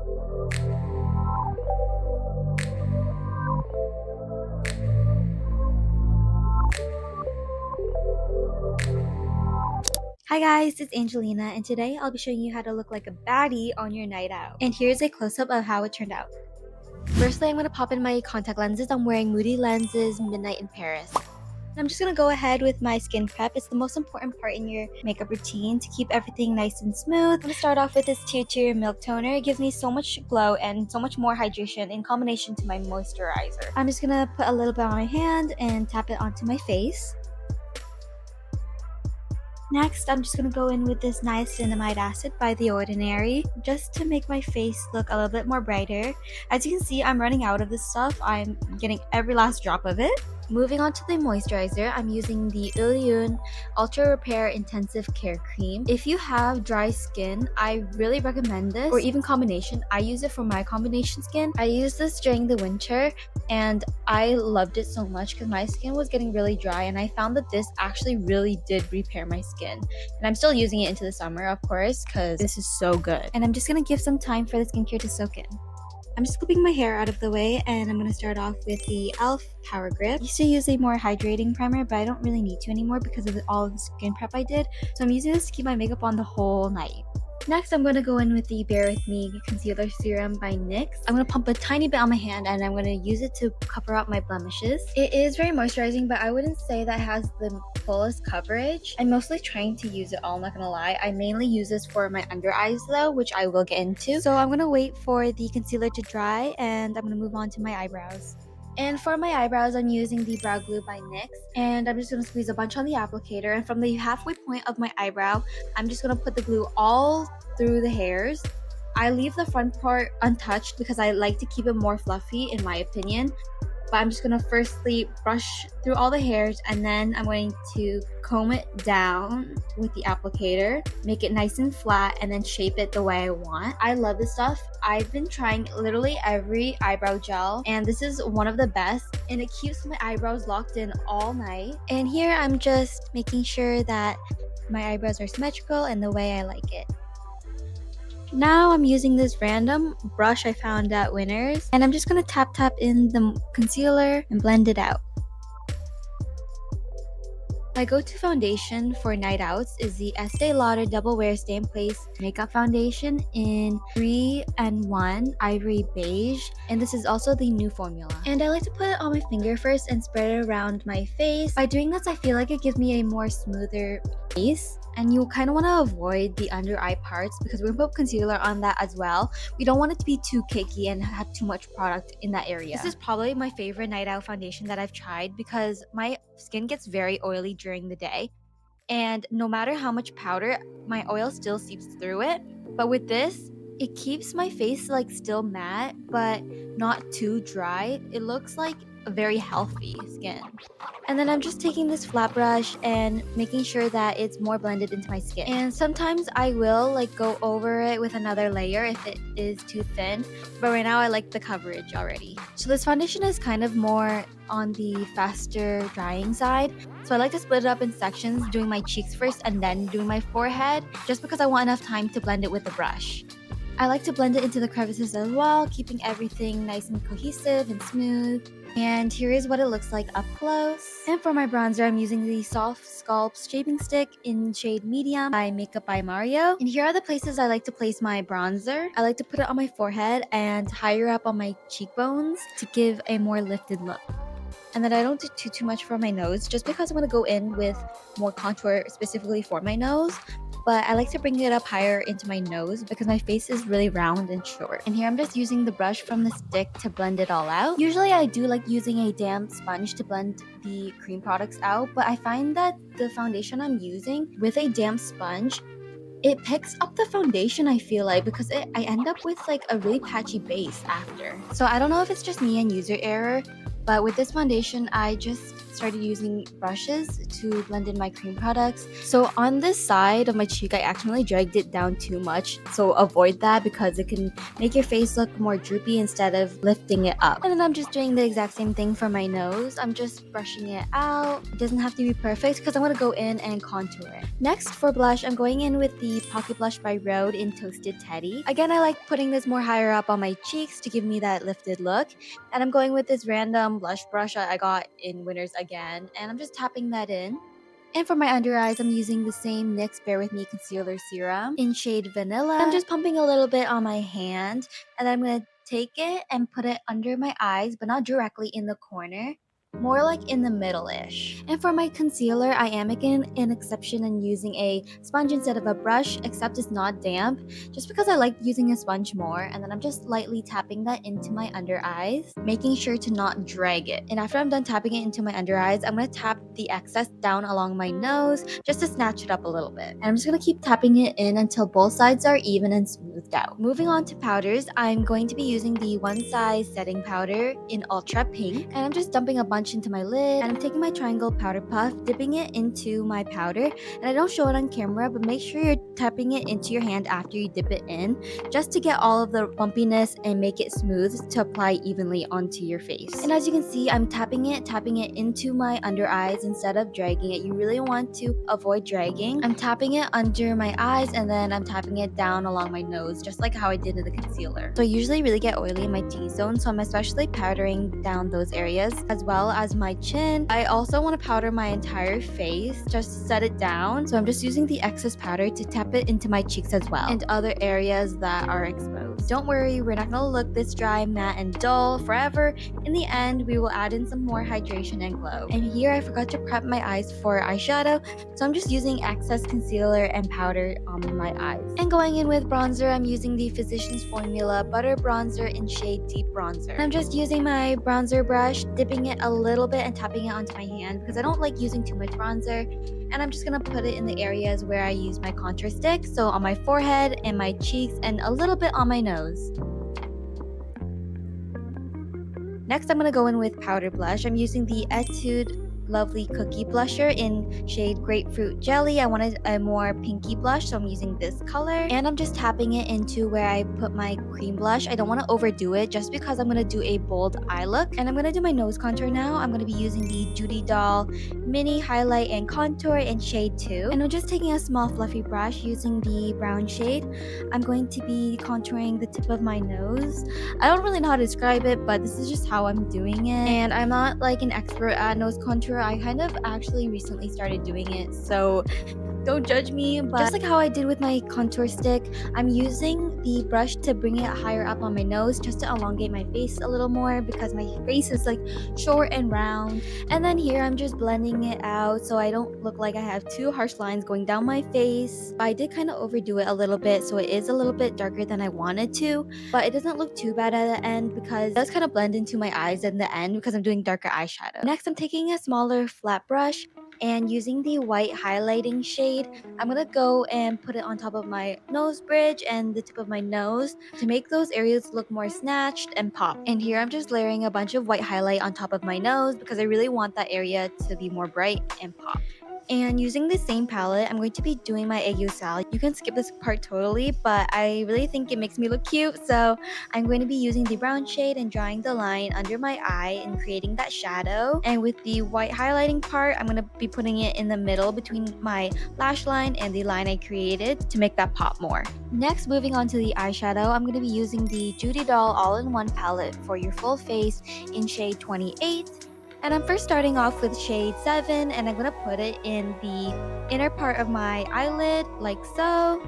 Hi guys, it's Angelina, and today I'll be showing you how to look like a baddie on your night out. And here's a close-up of how it turned out. Firstly, I'm going to pop in my contact lenses. I'm wearing Moody lenses, Midnight in Paris. And I'm just going to go ahead with my skin prep. It's the most important part in your makeup routine to keep everything nice and smooth. I'm going to start off with this Tirtir Milk Toner. It gives me so much glow and so much more hydration in combination to my moisturizer. I'm just going to put a little bit on my hand and tap it onto my face. Next, I'm just going to go in with this niacinamide acid by The Ordinary, just to make my face look a little bit more brighter. As you can see, I'm running out of this stuff. I'm getting every last drop of it. Moving on to the moisturizer, I'm using the Illyoon Ultra Repair Intensive Care Cream. If you have dry skin, I really recommend this, or even combination. I use it for my combination skin. I used this during the winter, and I loved it so much because my skin was getting really dry, and I found that this actually really did repair my skin. And I'm still using it into the summer, of course, because this is so good. And I'm just going to give some time for the skincare to soak in. I'm just clipping my hair out of the way, and I'm going to start off with the e.l.f. Power Grip. I used to use a more hydrating primer, but I don't really need to anymore because of all of the skin prep I did. So I'm using this to keep my makeup on the whole night. Next, I'm going to go in with the Bare With Me Concealer Serum by NYX. I'm going to pump a tiny bit on my hand, and I'm going to use it to cover up my blemishes. It is very moisturizing, but I wouldn't say that has the fullest coverage. I'm mostly trying to use it all, I'm not going to lie. I mainly use this for my under eyes though, which I will get into. So I'm going to wait for the concealer to dry, and I'm going to move on to my eyebrows. And for my eyebrows, I'm using the Brow Glue by NYX, and I'm just going to squeeze a bunch on the applicator, and from the halfway point of my eyebrow, I'm just going to put the glue all through the hairs. I leave the front part untouched because I like to keep it more fluffy in my opinion. But I'm just going to firstly brush through all the hairs, and then I'm going to comb it down with the applicator, make it nice and flat, and then shape it the way I want. I love this stuff. I've been trying literally every eyebrow gel, and this is one of the best, and it keeps my eyebrows locked in all night. And here I'm just making sure that my eyebrows are symmetrical and the way I like it. Now I'm using this random brush I found at Winners, and I'm just going to tap in the concealer and blend it out. My go-to foundation for night outs is the Estee Lauder Double Wear Stay in Place Makeup Foundation in 3-in-1 Ivory Beige, and this is also the new formula. And I like to put it on my finger first and spread it around my face. By doing this, I feel like it gives me a more smoother face. And you kind of want to avoid the under eye parts because we're going to put concealer on that as well. We don't want it to be too cakey and have too much product in that area. This is probably my favorite night out foundation that I've tried because my skin gets very oily during the day. And no matter how much powder, my oil still seeps through it. But with this, it keeps my face like still matte, but not too dry. It looks like a very healthy skin. And then I'm just taking this flat brush and making sure that it's more blended into my skin. And sometimes I will like go over it with another layer if it is too thin, but right now I like the coverage already. So this foundation is kind of more on the faster drying side. So I like to split it up in sections, doing my cheeks first and then doing my forehead, just because I want enough time to blend it with the brush. I like to blend it into the crevices as well, keeping everything nice and cohesive and smooth. And here is what it looks like up close. And for my bronzer, I'm using the Soft Sculpt Shaping Stick in shade Medium by Makeup by Mario. And here are the places I like to place my bronzer. I like to put it on my forehead and higher up on my cheekbones to give a more lifted look. And then I don't do too much for my nose, just because I'm going to go in with more contour specifically for my nose. But I like to bring it up higher into my nose because my face is really round and short. And here I'm just using the brush from the stick to blend it all out. Usually I do like using a damp sponge to blend the cream products out, but I find that the foundation I'm using with a damp sponge, it picks up the foundation, I feel like, because I end up with like a really patchy base after. So I don't know if it's just me and user error, But with this foundation, I just started using brushes to blend in my cream products. So on this side of my cheek, I accidentally dragged it down too much. So avoid that because it can make your face look more droopy instead of lifting it up. And then I'm just doing the exact same thing for my nose. I'm just brushing it out. It doesn't have to be perfect because I'm going to go in and contour it. Next, for blush, I'm going in with the Pocket Blush by Rhode in Toasted Teddy. Again, I like putting this more higher up on my cheeks to give me that lifted look. And I'm going with this random blush brush I got in Winners again, and I'm just tapping that in. And for my under eyes, I'm using the same NYX Bare With Me Concealer Serum in shade Vanilla. I'm just pumping a little bit on my hand, and I'm going to take it and put it under my eyes, but not directly in the corner. More like in the middle-ish. And for my concealer, I am making an exception and using a sponge instead of a brush, except it's not damp, just because I like using a sponge more. And then I'm just lightly tapping that into my under eyes, making sure to not drag it. And after I'm done tapping it into my under eyes, I'm going to tap the excess down along my nose just to snatch it up a little bit. And I'm just going to keep tapping it in until both sides are even and smoothed out. Moving on to powders, I'm going to be using the One Size setting powder in Ultra Pink, and I'm just dumping a bunch into my lid, and I'm taking my triangle powder puff, dipping it into my powder, and I don't show it on camera, but make sure you're tapping it into your hand after you dip it in, just to get all of the bumpiness and make it smooth to apply evenly onto your face. And as you can see, I'm tapping it into my under eyes instead of dragging it. You really want to avoid dragging. I'm tapping it under my eyes, and then I'm tapping it down along my nose, just like how I did in the concealer. So I usually really get oily in my T-zone, so I'm especially powdering down those areas, as well as my chin. I also want to powder my entire face just to set it down, so I'm just using the excess powder to tap it into my cheeks as well, and other areas that are exposed. Don't worry, we're not gonna look this dry, matte, and dull forever. In the end, we will add in some more hydration and glow. And here I forgot to prep my eyes for eyeshadow, so I'm just using excess concealer and powder on my eyes. And going in with bronzer, I'm using the Physicians Formula Butter Bronzer in shade Deep Bronzer. I'm just using my bronzer brush, dipping it a little bit and tapping it onto my hand because I don't like using too much bronzer. And I'm just gonna put it in the areas where I use my contour stick, so on my forehead and my cheeks and a little bit on my nose. Next, I'm gonna go in with powder blush. I'm using the Etude Lovely Cookie Blusher in shade Grapefruit Jelly. I wanted a more pinky blush, so I'm using this color. And I'm just tapping it into where I put my cream blush. I don't want to overdo it just because I'm going to do a bold eye look. And I'm going to do my nose contour now. I'm going to be using the Judy Doll Mini Highlight and Contour in shade 2. And I'm just taking a small fluffy brush using the brown shade. I'm going to be contouring the tip of my nose. I don't really know how to describe it, but this is just how I'm doing it. And I'm not like an expert at nose contour. I kind of actually recently started doing it, so don't judge me. But just like how I did with my contour stick, I'm using the brush to bring it higher up on my nose just to elongate my face a little more because my face is like short and round. And then here I'm just blending it out so I don't look like I have two harsh lines going down my face. But I did kind of overdo it a little bit, so it is a little bit darker than I wanted to, but it doesn't look too bad at the end because it does kind of blend into my eyes in the end because I'm doing darker eyeshadow. Next, I'm taking a smaller flat brush and using the white highlighting shade, I'm gonna go and put it on top of my nose bridge and the tip of my nose to make those areas look more snatched and pop. And here I'm just layering a bunch of white highlight on top of my nose because I really want that area to be more bright and pop. And using the same palette, I'm going to be doing my Aguo Salad. You can skip this part totally, but I really think it makes me look cute. So I'm going to be using the brown shade and drawing the line under my eye and creating that shadow. And with the white highlighting part, I'm going to be putting it in the middle between my lash line and the line I created to make that pop more. Next, moving on to the eyeshadow, I'm going to be using the Judy Doll All-in-One palette for your full face in shade 28. And I'm first starting off with shade 7, and I'm going to put it in the inner part of my eyelid, like so.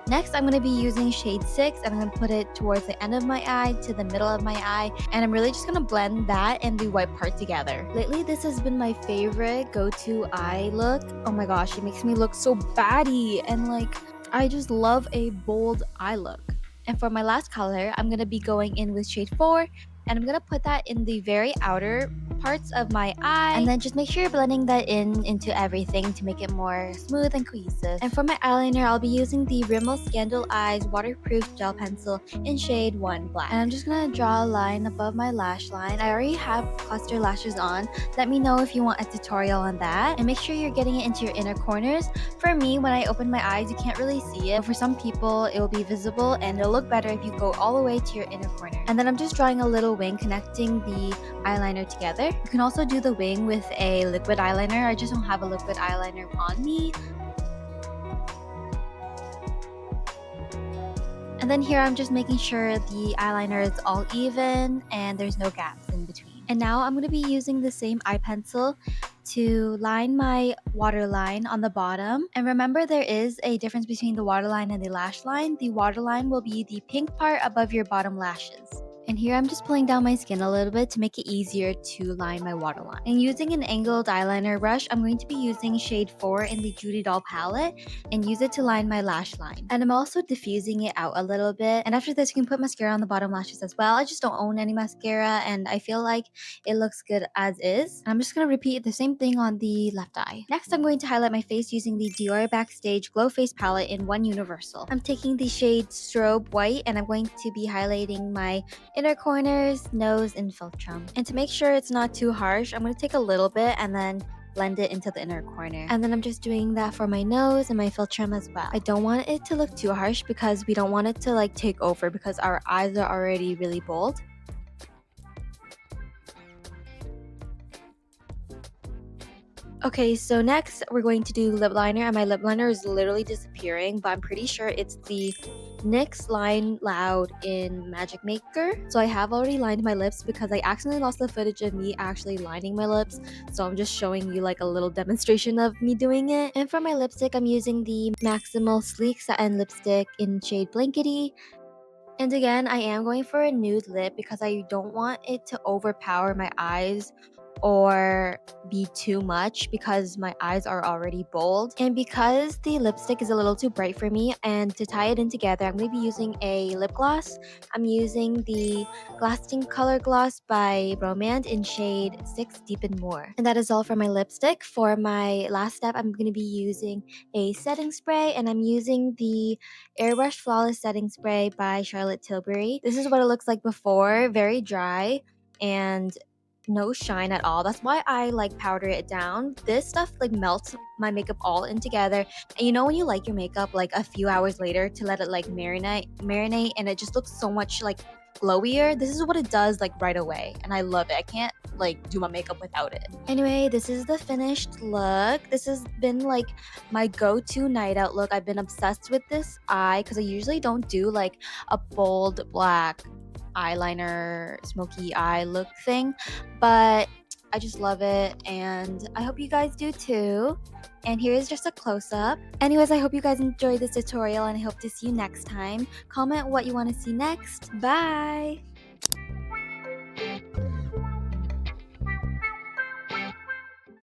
Next, I'm going to be using shade 6, and I'm going to put it towards the end of my eye to the middle of my eye, and I'm really just going to blend that and the white part together. Lately, this has been my favorite go-to eye look. Oh my gosh, it makes me look so baddie, and like, I just love a bold eye look. And for my last color, I'm going to be going in with shade 4, and I'm going to put that in the very outer parts of my eye, and then just make sure you're blending that into everything to make it more smooth and cohesive. And for my eyeliner, I'll be using the Rimmel Scandal Eyes Waterproof Gel Pencil in shade 1 Black. And I'm just gonna draw a line above my lash line. I already have cluster lashes on. Let me know if you want a tutorial on that. And make sure you're getting it into your inner corners. For me, when I open my eyes, you can't really see it. But for some people, it will be visible and it'll look better if you go all the way to your inner corner. And then I'm just drawing a little wing connecting the eyeliner together. You can also do the wing with a liquid eyeliner. I just don't have a liquid eyeliner on me. And then here I'm just making sure the eyeliner is all even and there's no gaps in between. And now I'm going to be using the same eye pencil to line my waterline on the bottom. And remember, there is a difference between the waterline and the lash line. The waterline will be the pink part above your bottom lashes. And here I'm just pulling down my skin a little bit to make it easier to line my waterline. And using an angled eyeliner brush, I'm going to be using shade 4 in the Judy Doll palette and use it to line my lash line. And I'm also diffusing it out a little bit. And after this, you can put mascara on the bottom lashes as well. I just don't own any mascara and I feel like it looks good as is. And I'm just going to repeat the same thing on the left eye. Next, I'm going to highlight my face using the Dior Backstage Glow Face palette in One Universal. I'm taking the shade Strobe White and I'm going to be highlighting my inner corners, nose, and philtrum. And to make sure it's not too harsh, I'm going to take a little bit and then blend it into the inner corner. And then I'm just doing that for my nose and my philtrum as well. I don't want it to look too harsh because we don't want it to like take over because our eyes are already really bold. Okay, so next we're going to do lip liner, and my lip liner is literally disappearing, but I'm pretty sure it's the NYX Line Loud in Magic Maker. So I have already lined my lips because I accidentally lost the footage of me actually lining my lips, so I'm just showing you like a little demonstration of me doing it. And for my lipstick, I'm using the Maximal Sleek Satin Lipstick in shade Blankety. And again, I am going for a nude lip because I don't want it to overpower my eyes or be too much because my eyes are already bold. And because the lipstick is a little too bright for me, and to tie it in together, I'm going to be using a lip gloss. I'm using the Glasting Color Gloss by Romand in shade 6 Deep and More. And that is all for my lipstick. For my last step, I'm going to be using a setting spray, and I'm using the Airbrush Flawless Setting Spray by Charlotte Tilbury. This is what it looks like before, very dry and no shine at all. That's why I like powder it down. This stuff like melts my makeup all in together. And you know when you like your makeup like a few hours later to let it like marinate and it just looks so much like glowier? This is what it does like right away, and I love it. I can't like do my makeup without it. Anyway, this is the finished look. This has been like my go-to night out look. I've been obsessed with this eye because I usually don't do like a bold black eyeliner smoky eye look thing, but I just love it and I hope you guys do too. And here is just a close-up. Anyways, I hope you guys enjoyed this tutorial and I hope to see you next time. Comment what you want to see next. Bye!